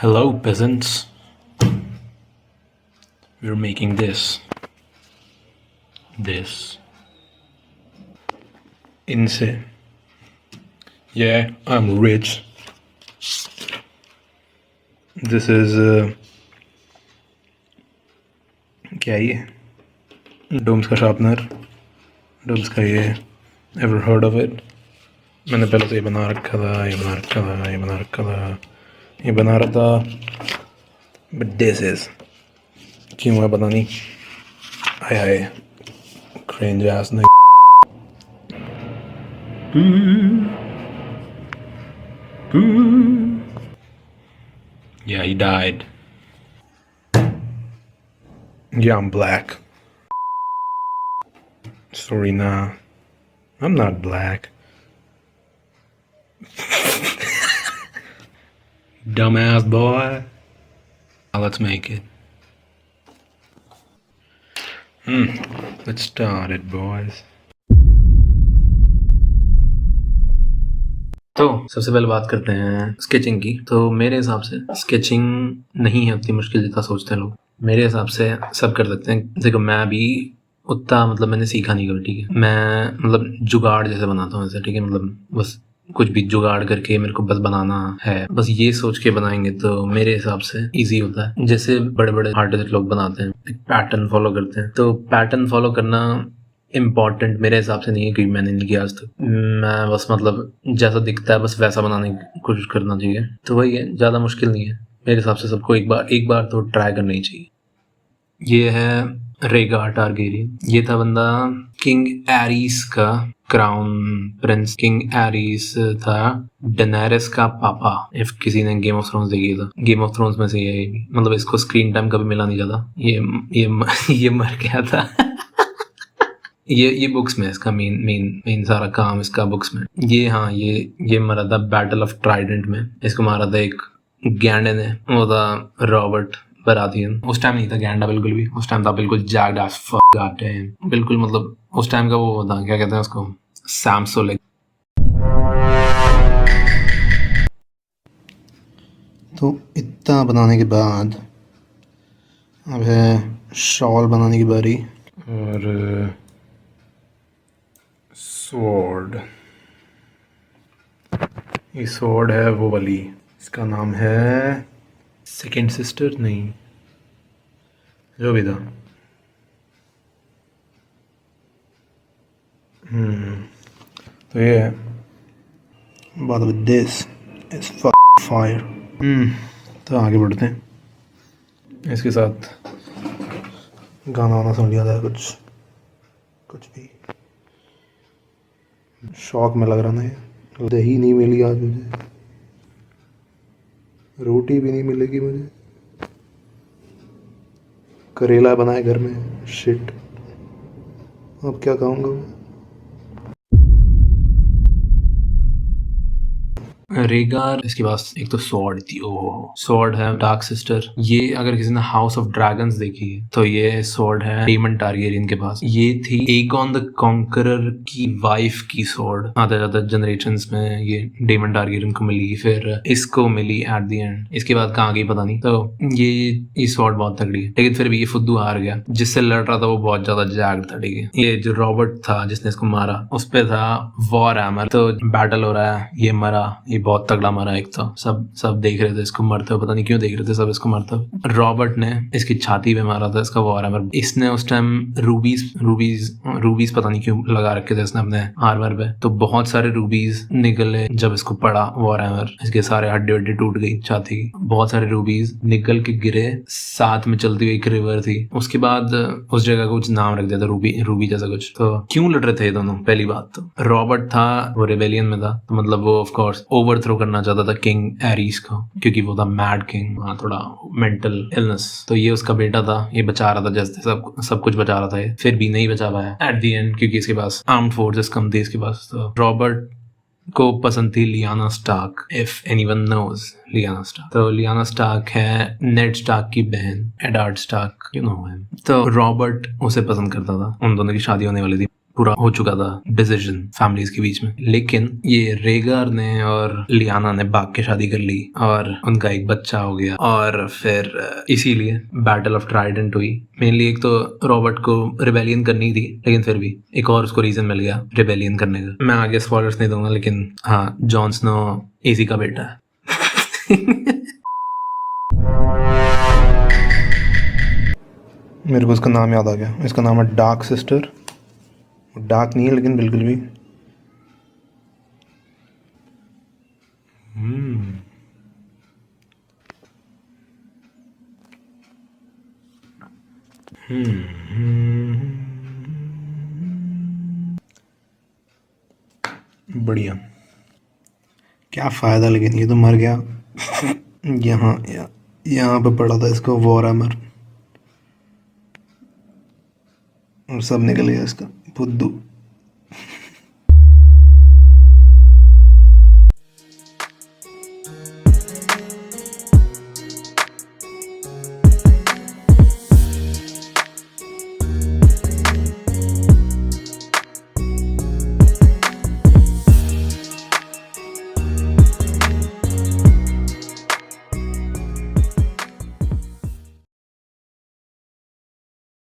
Hello, peasants. We're making this. Insane. Yeah, I'm rich. This is क्या ये? डोम्स का sharpener. Doms का ये. Ever heard of it? मैंने पहले तो ये बना रखा था. ये बना रहा था. But this is क्यों है पता नहीं. हाय cringe ass नहीं. Yeah, he died. Yeah, I'm black. Sorry, nah. I'm not black. Dumbass boy. Now let's make it. Let's start it, boys. तो सबसे पहले बात करते हैं स्केचिंग की. तो मेरे हिसाब से स्केचिंग नहीं है उतनी मुश्किल जितना सोचते हैं लोग. मेरे हिसाब से सब कर सकते हैं. देखो मैं भी उतना मतलब मैंने सीखा नहीं कभी. ठीक है, मैं मतलब जुगाड़ जैसे बनाता हूँ ऐसे. ठीक है, मतलब बस कुछ भी जुगाड़ करके मेरे को बस बनाना है, बस ये सोच के बनाएंगे तो मेरे हिसाब से इजी होता है. जैसे बड़े बड़े आर्टिस्ट लोग बनाते हैं, एक पैटर्न फॉलो करते हैं. तो पैटर्न फॉलो करना इम्पॉर्टेंट मेरे हिसाब से नहीं है, क्योंकि मैंने नहीं किया आज तक. मैं बस मतलब जैसा दिखता है बस वैसा बनाने की कोशिश करना चाहिए. तो वही है, ज़्यादा मुश्किल नहीं है मेरे हिसाब से. सबको एक बार तो ट्राई करना ही चाहिए. ये है रेगार टारगेरियन. ये था बंदा किंग एरीस का क्राउन प्रिंस. किंग एरीस था डेनेरिस का पापा. इफ किसी ने गेम ऑफ थ्रोन्स देखी था, गेम ऑफ थ्रोन्स में से ये मतलब इसको स्क्रीन टाइम कभी मिला नहीं ज्यादा. ये मर गया था. ये बुक्स में इसका मेन सारा काम इसका बुक्स में. ये मरा था बैटल ऑफ ट्राइडेंट में. इसको मारा था एक गैंडे ने. वो था रॉबर्ट बराथियन. उस टाइम नहीं था गैंडा बिल्कुल भी. उस टाइम था बिल्कुल जैक्ड एज फक गाटे. बिल्कुल मतलब उस टाइम का वो था, क्या कहते हैं उसको, सैमसोलिक. तो इतना बनाने के बाद अब है शॉल बनाने की बारी. और स्वॉर्ड. ये स्वॉर्ड है वो वाली. इसका नाम है सेकेंड सिस्टर, नहीं जो भी था. तो ये है. बात विद दिस इज फायर. तो आगे बढ़ते हैं. इसके साथ गाना वाना सुन लिया था, कुछ भी. शौक में लग रहा ना. ये दही नहीं मिली आज मुझे, रोटी भी नहीं मिलेगी मुझे. करेला बनाए घर में. शिट, अब क्या खाऊंगा मैं. रेगार, इसके पास एक तो स्वॉर्ड थी. ओह, स्वॉर्ड है डार्क सिस्टर. ये अगर किसी ने हाउस ऑफ ड्रैगन्स देखी है तो ये स्वॉर्ड है डेमन टारगेरियन के पास. ये थी एगॉन द कॉन्करर की वाइफ की स्वॉर्ड. आते जाते जनरेशंस में ये डेमन टारगेरियन को मिली, फिर इसको मिली एट द एंड. इसके बाद कहाँ गई पता नहीं. तो ये स्वॉर्ड बहुत तगड़ी है. लेकिन फिर भी ये फुद्दू हार गया. जिससे लड़ रहा था वो बहुत ज्यादा जैक्ड था. ठीक है, ये जो रॉबर्ट था जिसने इसको मारा, उस पे था वॉर हैमर. तो बैटल हो रहा है, ये मरा. ये बहुत तगड़ा मारा. एक तो सब देख रहे थे इसको मरते हुए. पता नहीं क्यों देख रहे थे सब इसको मरते हुए. रॉबर्ट ने इसकी छाती पे मारा था इसका वॉर हैमर. इसने उस टाइम रूबीज पता नहीं क्यों लगा रखे थे इसने अपने आर्मर पे. तो बहुत सारे रूबीज निकले जब इसको पड़ा वॉर हैमर. इसके सारे हड्डी टूट गई छाती की. बहुत सारे रूबीज निकल के गिरे. साथ में चलती हुई एक रिवर थी. उसके बाद उस जगह को कुछ नाम रख दिया था, रूबी जैसा कुछ. तो क्यों लड़ रहे थे ये दोनों? पहली बात तो रॉबर्ट था वो रेबेलियन में था, तो मतलब वो ऑफ कोर्स ओवरथ्रो करना चाहता था किंग एरीस को, क्योंकि वो था मैड किंग. थोड़ा मेंटल इलनेस. तो ये उसका बेटा था, ये बचा रहा था जैसे सब कुछ बचा रहा था. ये फिर भी नहीं बचा पाया एट द एंड, क्योंकि इसके पास आर्म्ड फोर्सेस कम थी इसके पास. तो रॉबर्ट को पसंद थी Lyanna Stark. If anyone knows Lyanna Stark, तो लियाना स्टार्क है नेड स्टार्क की बहन, Eddard Stark, you know him. तो रॉबर्ट उसे पसंद करता था. उन दोनों की शादी होने वाली थी. पूरा हो चुका था डिसीजन फैमिलीज के बीच में, लेकिन ये रेगार ने और लियाना ने भाग के शादी कर ली और उनका एक बच्चा हो गया। और फिर इसीलिए बैटल ऑफ ट्राइडेंट हुई। मेनली एक तो रॉबर्ट को रिबेलियन करनी थी, लेकिन फिर भी एक और उसको रीजन मिल गया रिबेलियन करने का। मैं आगे स्पॉयलर्स नहीं दूंगा, लेकिन हाँ, जॉन स्नो एसी का बेटा है। मेरे को इसका नाम याद आ गया। इसका नाम है डार्क सिस्टर। डार्क नहीं है लेकिन बिल्कुल भी। बढ़िया। क्या फायदा, लेकिन ये तो मर गया। यहाँ पे पड़ा था इसको वॉर हैमर और सब निकल गया इसका बुद्धू।